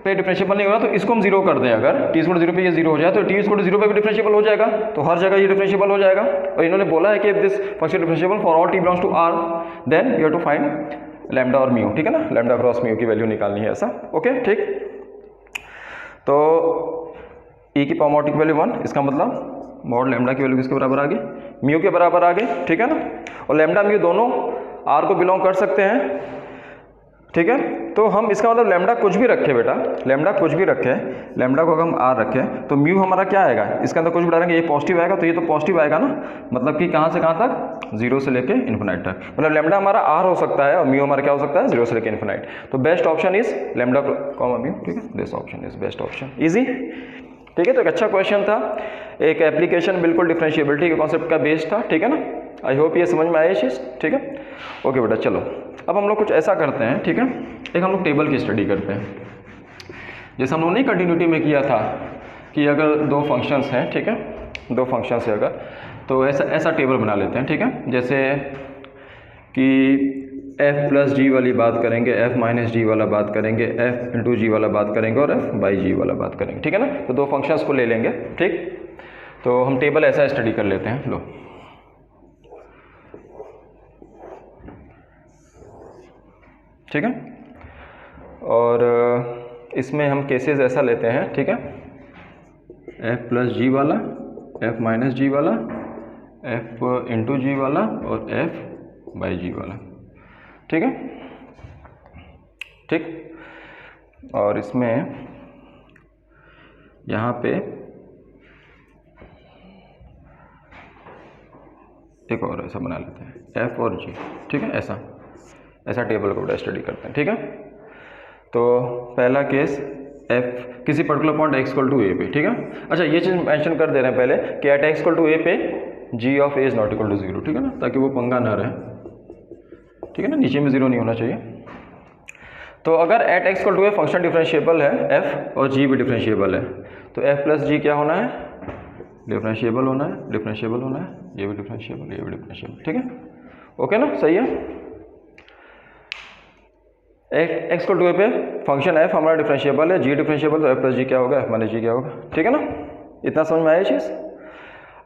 पे डिफरेंशिएबल नहीं हो रहा तो इसको हम 0 कर दें, अगर टी इक्वल टू 0 पे ये 0 हो जाए तो टी इक्वल टू 0 पे भी डिफरेंशिएबल हो जाएगा, तो हर जगह ये डिफरेंशिएबल हो जाएगा। और इन्होंने बोला है कि this function differentiable for all t belongs to R, then you have to find lambda और म्यू, ठीक है ना, लैम्डा क्रॉस म्यू की वैल्यू निकालनी है, ऐसा, ओके, ठीक। तो ई की पावर मॉड टी की वैल्यू 1, इसका मतलब मॉड लैम्डा की वैल्यू किसके बराबर आ गई, म्यू के बराबर आ गई, ठीक है ना, और लैम्डा म्यू दोनों आर को बिलोंग कर सकते हैं, ठीक है। तो हम इसका मतलब लैम्डा कुछ भी रखे बेटा, लैम्डा कुछ भी रखे, लैम्डा को अगर हम आर रखें तो म्यू हमारा क्या आएगा, इसके अंदर कुछ भी डालेंगे ये पॉजिटिव आएगा, तो ये तो पॉजिटिव आएगा ना, मतलब कि कहाँ से कहाँ तक, 0 से लेके इन्फिनाइट तक, मतलब लैम्डा हमारा आर हो सकता है और म्यू हमारा क्या हो सकता है, 0 से लेके इन्फिनाइट। तो best option is lambda comma mu, ठीक है, this option is best option, easy, ठीक है। तो एक अच्छा क्वेश्चन था, एक एप्लीकेशन बिल्कुल डिफरेंशिएबिलिटी के कॉन्सेप्ट का बेस था, ठीक है ना। आई होप ये समझ में आया चीज़, ठीक है। ओके बेटा चलो अब हम लोग कुछ ऐसा करते हैं, ठीक है, एक हम लोग टेबल की स्टडी करते हैं, जैसे हम लोग ने कंटिन्यूटी में किया था कि अगर दो फंक्शंस हैं, ठीक है, दो फंक्शंस है अगर, तो ऐसा टेबल बना लेते हैं, ठीक है, जैसे कि f प्लस जी वाली बात करेंगे, f माइनस जी वाला बात करेंगे, f इंटू जी वाला बात करेंगे और f बाई जी वाला बात करेंगे, ठीक है ना। तो दो फंक्शंस को ले लेंगे, ठीक, तो हम टेबल ऐसा स्टडी कर लेते हैं, लो, ठीक है, और इसमें हम केसेस ऐसा लेते हैं, ठीक है, f प्लस जी वाला, f माइनस जी वाला, f इंटू जी वाला और f बाई जी वाला, ठीक है, ठीक। और इसमें यहाँ पे एक और ऐसा बना लेते हैं, f और g, ठीक है, ऐसा टेबल को स्टडी करते हैं, ठीक है। तो पहला केस f किसी particular point x equal to a पे, ठीक है। अच्छा ये चीज़ मेंशन कर दे रहे हैं पहले कि at x equal to a पे g of a is not equal to 0, ठीक है ना, ताकि वो पंगा ना रहे, ठीक है ना, नीचे में 0 नहीं होना चाहिए। तो अगर at x equal to a function differentiable है f और g भी डिफरेंशिएबल है, तो f प्लस जी क्या होना है, डिफरेंशिएबल होना है, डिफरेंशिएबल होना है, ये भी डिफरेंशिएबल, ये भी डिफरेंशिएबल, ठीक है, ओके ना, सही है। x इक्वल टू a पे फंक्शन f हमारा डिफरेंशिएबल है, g डिफरेंशिएबल, तो f प्लस जी क्या होगा, f माइनस जी क्या होगा, ठीक है ना, इतना समझ में आया चीज़।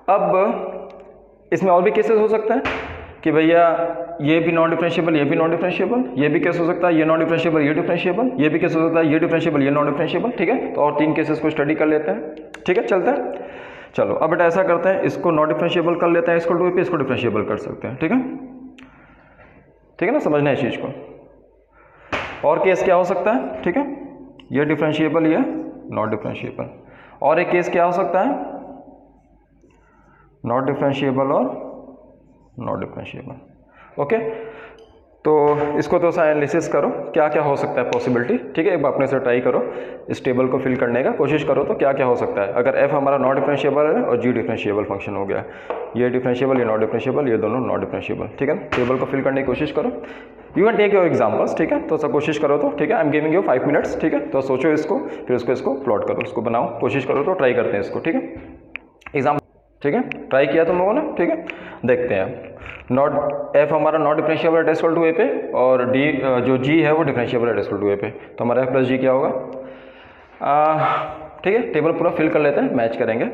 अब इसमें और भी केसेस हो सकते हैं कि भैया ये भी नॉन डिफरेंशिएबल, ये भी नॉन डिफरेंशिएबल, ये भी केस हो सकता है, ये नॉन डिफरेंशिएबल, ये डिफरेंशिएबल, ये भी केस हो सकता है, ये डिफरेंशिएबल, ये नॉन डिफरेंशिएबल, ठीक है। तो और 3 केसेस को स्टडी कर लेते हैं, ठीक है, चलते हैं। चलो अब बेटा ऐसा करते हैं, इसको नॉन डिफरेंशिएबल कर लेते हैं, इसको 2 पे, इसको डिफरेंशिएबल कर सकते हैं, ठीक है, ठीक है ना, समझना है इस चीज़ को। और केस क्या हो सकता है, ठीक है, ये डिफरेंशिएबल, ये नॉट डिफरेंशिएबल, और एक केस क्या हो सकता है, नॉट डिफरेंशिएबल और नॉट डिफरेंशिएबल, ओके। तो इसको तो सा एनालिसिस करो क्या क्या हो सकता है पॉसिबिलिटी, ठीक है। एक बार अपने से ट्राई करो, इस टेबल को फिल करने का कोशिश करो तो क्या क्या हो सकता है। अगर f हमारा नॉन डिफरेंशिएबल है और g डिफरेंशिएबल फंक्शन हो गया, ये डिफरेंशिएबल, ये नॉन डिफरेंशिएबल, ये दोनों नॉन डिफरेंशिएबल, ठीक है। टेबल को फिल करने की कोशिश करो, you can take your examples, ठीक है। तो सब कोशिश करो तो, ठीक है। I am giving you 5 minutes, ठीक है। तो सोचो इसको, फिर इसको प्लॉट करो, इसको बनाओ, कोशिश करो तो ट्राई करते हैं इसको, ठीक है। एग्जाम, ठीक है, ट्राई किया तुम लोगों ने, ठीक है। देखते हैं नॉट f हमारा not differentiable at equal to a पे, और d जो g है वो differentiable at equal to a पे। तो हमारा f प्लस जी क्या होगा, ठीक है। टेबल पूरा फिल कर लेते हैं, मैच करेंगे।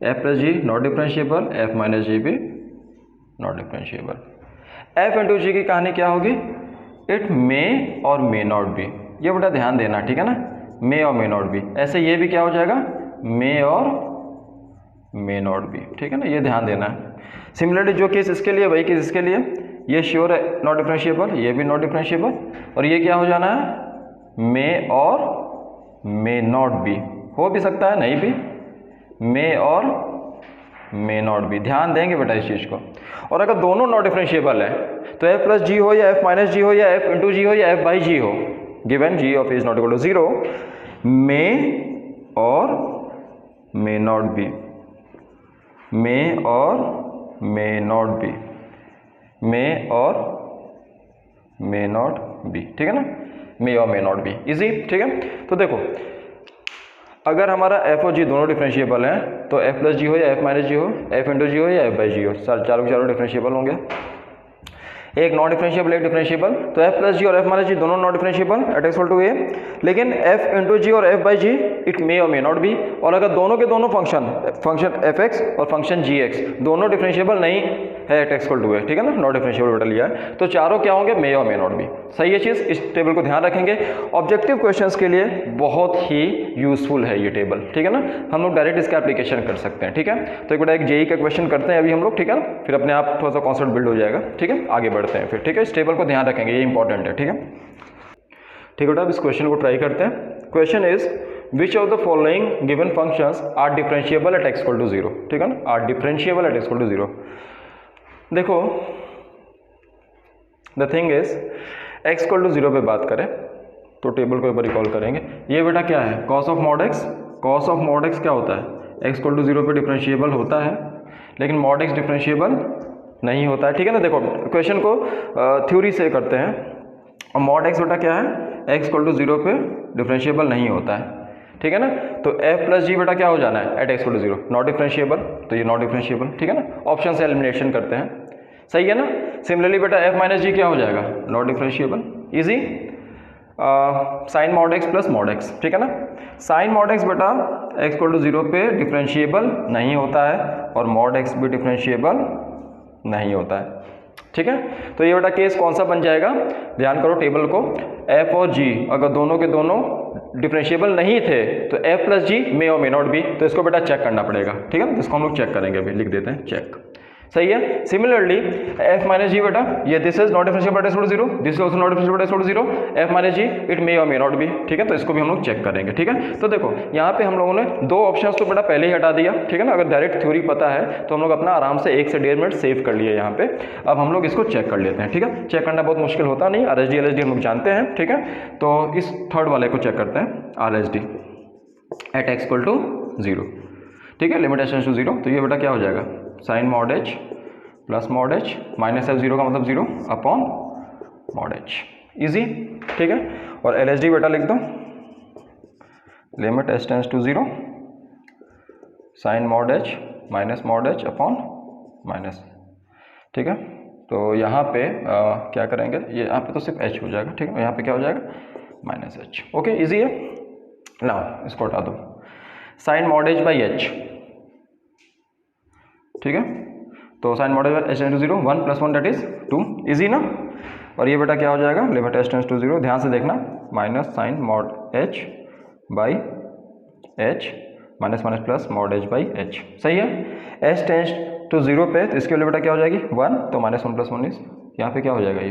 f plus g not differentiable, f minus g भी not differentiable. f into g की कहानी क्या होगी, it may or may not B, ये बेटा ध्यान देना, ठीक है ना, मे और मे नॉट बी। ऐसे ये भी क्या हो जाएगा, मे और मे नॉट बी, ठीक है ना, ये ध्यान देना है। सिमिलरली जो केस इसके लिए वही केस इसके लिए, ये श्योर है नॉट डिफरेंशिएबल, ये भी नॉट डिफरेंशिएबल, और ये क्या हो जाना है, मे और मे नॉट बी, हो भी सकता है नहीं भी, मे और मे नॉट बी, ध्यान देंगे बेटा इस चीज़ को। और अगर दोनों नॉट डिफरेंशिएबल है तो f प्लस जी हो या f माइनस जी हो या f इंटू जी हो या f बाई जी हो, given g of is not equal to 0, may or may not B, may or may not B, may or may not B, ठीक है ना, मे or may not B, easy, ठीक है। तो देखो अगर हमारा f और g दोनों डिफरेंशिएबल हैं तो f प्लस जी हो या f माइनस जी हो, f इंटू जी हो या f बाई जी हो, चारों के चारों डिफरेंशिएबल होंगे। एक नॉन डिफरेंशिएबल एक डिफरेंशिएबल, तो f प्लस जी और f माइनस जी दोनों non differentiable at equal to a, लेकिन f इंटू जी और f by g it may or may not be. और अगर दोनों के दोनों फंक्शन fx और फंक्शन gx दोनों डिफरेंशिएबल नहीं है एट इक्वल टू a, ठीक है ना, नॉट डिफरेंशिएबल बेटा लिया है, तो चारों क्या होंगे, मे और मे नॉट बी। सही है चीज़, इस टेबल को ध्यान रखेंगे, ऑब्जेक्टिव क्वेश्चंस के लिए बहुत ही यूजफुल है ये टेबल, ठीक है ना। हम लोग डायरेक्ट इसका एप्लीकेशन कर सकते हैं, ठीक है। तो एक बेटा एक जेई का क्वेश्चन करते हैं अभी हम लोग, ठीक है ना, फिर अपने आप थोड़ा सा कॉन्सेप्ट बिल्ड हो जाएगा, ठीक है। आगे बढ़ते हैं फिर, ठीक है। इस टेबल को ध्यान रखेंगे, ये इंपॉर्टेंट है, ठीक है। ठीक है बेटा, अब इस क्वेश्चन को ट्राई करते हैं। Question is which of the following given functions are differentiable at x equal to 0, ठीक है ना, are differentiable at x equal to 0। देखो the thing is x equal to 0 पे बात करें तो टेबल को एक बार रिकॉल करेंगे। ये बेटा क्या है, cos of mod x, cos of mod x क्या होता है, x इक्वल टू 0 पे डिफरेंशिएबल होता है, लेकिन मॉड x डिफरेंशिएबल नहीं होता है, ठीक है ना। देखो क्वेश्चन को थ्योरी से करते हैं, और मॉड x बेटा क्या है, x इक्वल टू 0 पे डिफरेंशिएबल नहीं होता है, ठीक है ना। तो f प्लस जी बेटा क्या हो जाना है, at x equal to 0 not differentiable, तो ये नॉट डिफरेंशिएबल, ठीक है ना। ऑप्शन से एलिमिनेशन करते हैं, सही है ना। सिमिलरली बेटा f माइनस जी क्या हो जाएगा, not differentiable, easy. Sine mod x plus mod x, ठीक है ना। साइन मॉड x बेटा x इक्वल टू 0 पे डिफरेंशिएबल नहीं होता है, और मॉड x भी डिफरेंशिएबल नहीं होता है, ठीक है। तो ये बेटा केस कौन सा बन जाएगा, ध्यान करो टेबल को, f और g अगर दोनों के दोनों डिफरेंशिएबल नहीं थे तो f plus ji may or may not B, तो इसको बेटा चेक करना पड़ेगा, ठीक है। इसको हम लोग चेक करेंगे, अभी लिख देते हैं चेक, सही है। सिमिलरली f माइनस जी बेटा, ये this is not differentiable at equal to 0, this is also not differentiable at equal to 0, f minus g it may or may not B, ठीक है। तो इसको भी हम लोग चेक करेंगे, ठीक है। तो देखो यहाँ पे हम लोगों ने दो ऑप्शंस तो बेटा पहले ही हटा दिया, ठीक है ना। अगर डायरेक्ट थ्योरी पता है तो हम लोग अपना आराम से 1 से 1.5 मिनट सेव कर लिए यहाँ पे। अब हम लोग इसको चेक कर लेते हैं, ठीक है। चेक करना बहुत मुश्किल होता नहीं, RHD LHD हम लोग जानते हैं, ठीक है। तो इस थर्ड वाले को चेक करते हैं, RHD at x equal to 0, ठीक है, लिमिट टेंड्स टू 0। तो ये बेटा क्या हो जाएगा, sine mod h plus mod h, minus f 0 का मतलब 0 अपॉन मॉड h, इजी, ठीक है। और LHD बेटा लिख दो, limit h tends to 0, sine mod h minus mod h upon minus, ठीक है। तो यहाँ पे क्या करेंगे, ये यहाँ पे तो सिर्फ h हो जाएगा, ठीक है, यहाँ पे क्या हो जाएगा, माइनस h, ओके, इजी है। नाउ इसको हटा दो, sine mod h by h, ठीक है। तो sine mod h tends to 0, 1 plus 1 that is 2, easy ना। और ये बेटा क्या हो जाएगा, लिमिट h टेंड्स टू 0, ध्यान से देखना, minus sine mod h by h minus minus plus mod h by h, सही है। h टेंड्स टू 0 पे, तो इसके लिए बेटा क्या हो जाएगी 1, तो माइनस 1 प्लस 1 इज, यहाँ पे क्या हो जाएगा, ये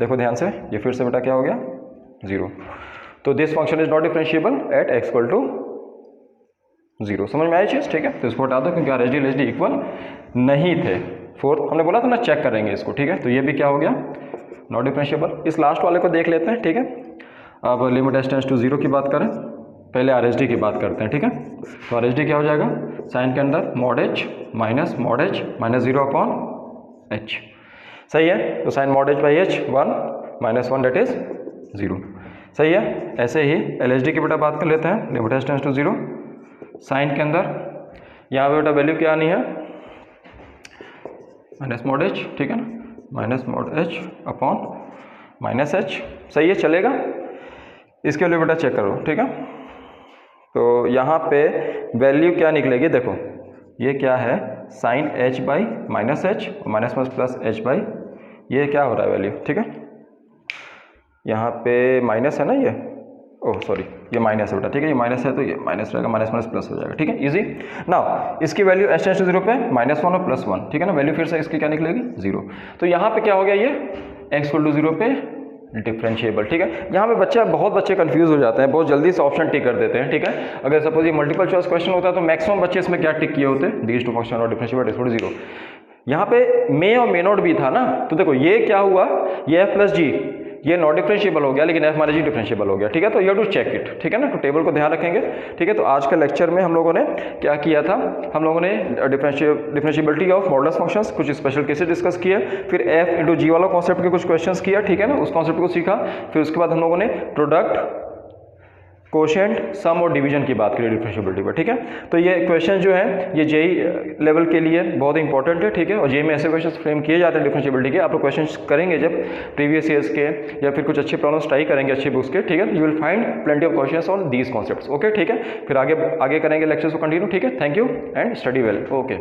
देखो ध्यान से, ये फिर से बेटा क्या हो गया 0। तो this function is not differentiable at x equal to 0, समझ में आई चीज़, ठीक है। तो इसको हटा दो क्योंकि RHD LHD इक्वल नहीं थे, फोर्थ हमने बोला था ना चेक करेंगे इसको, ठीक है। तो ये भी क्या हो गया, नॉट डिफरेंशिएबल। इस लास्ट वाले को देख लेते हैं, ठीक है। अब लिमिट एच टेंड्स टू 0 की बात करें, पहले आर एच डी की बात करते हैं, ठीक है। तो आर एच डी क्या हो जाएगा, साइन के अंदर mod h minus 0 upon h, सही है। तो sine mod h by h 1 minus 1 that is 0, सही है। ऐसे ही एल एच डी की बेटा बात कर लेते हैं, limit h tends to 0, sine के अंदर यहाँ पे बेटा वैल्यू क्या आनी है, माइनस मॉड एच, ठीक है ना, minus mod H upon minus H, सही है, चलेगा। इसके लिए बेटा चेक करो, ठीक है। तो यहाँ पे वैल्यू क्या निकलेगी, देखो ये क्या है, sine h by minus h, minus plus h by, ये क्या हो रहा है वैल्यू, ठीक है। यहाँ पे माइनस है ना ये, ओह सॉरी ये माइनस है बेटा, ठीक है, ये माइनस है तो ये माइनस रहेगा, माइनस माइनस प्लस हो जाएगा, ठीक है, इजी। नाउ इसकी वैल्यू एच टेंड्स टू 0 पे -1 और +1, ठीक है ना, वैल्यू फिर से इसकी क्या निकलेगी 0। तो यहाँ पे क्या हो गया, ये x इक्वल टू 0 पे डिफरेंशिएबल, ठीक है। यहाँ पे बहुत बच्चे कंफ्यूज हो जाते हैं, बहुत जल्दी से ऑप्शन टिक कर देते हैं, ठीक है। अगर सपोज ये मल्टीपल चॉइस क्वेश्चन होता है तो मैक्सिमम बच्चे इसमें क्या टिक किए होते, दीज टू फंक्शन और डिफरेंशिएबल इक्वल टू 0। यहाँ पे मे और मे नॉट भी था ना, तो देखो ये क्या हुआ, ये f प्लस जी ये नॉट डिफरेंशिएबल हो गया, लेकिन f माइनस जी डिफरेंशिएबल हो गया, ठीक है। तो यू टू चेक इट, ठीक है ना, तो टेबल को ध्यान रखेंगे, ठीक है। तो आज के लेक्चर में हम लोगों ने क्या किया था, हम लोगों ने डिफरेंशिएबिलिटी ऑफ मॉडुलस फंक्शंस, कुछ स्पेशल केसेस डिस्कस किए, फिर f इंटू जी वाला कॉन्सेप्ट के कुछ क्वेश्चंस किया, ठीक है ना, उस कॉन्सेप्ट को सीखा। फिर उसके बाद हम लोगों ने प्रोडक्ट, कोशेंट, सम और डिवीजन की बात करें डिफरेंशिएबिलिटी पर, ठीक है। तो ये क्वेश्चन जो है ये जेई लेवल के लिए बहुत इंपॉर्टेंट है, ठीक है। और जेई में ऐसे क्वेश्चन फ्रेम किए जाते हैं डिफरेंशिएबिलिटी के, आप लोग क्वेश्चन करेंगे जब प्रीवियस ईयर्स के या फिर कुछ अच्छे प्रॉब्लम्स ट्राई करेंगे अच्छे बुक्स के, ठीक है, you will find plenty of questions on these concepts, okay, ठीक है। फिर आगे करेंगे लेक्चर्स को कंटिन्यू, ठीक है। Thank you and study well, okay.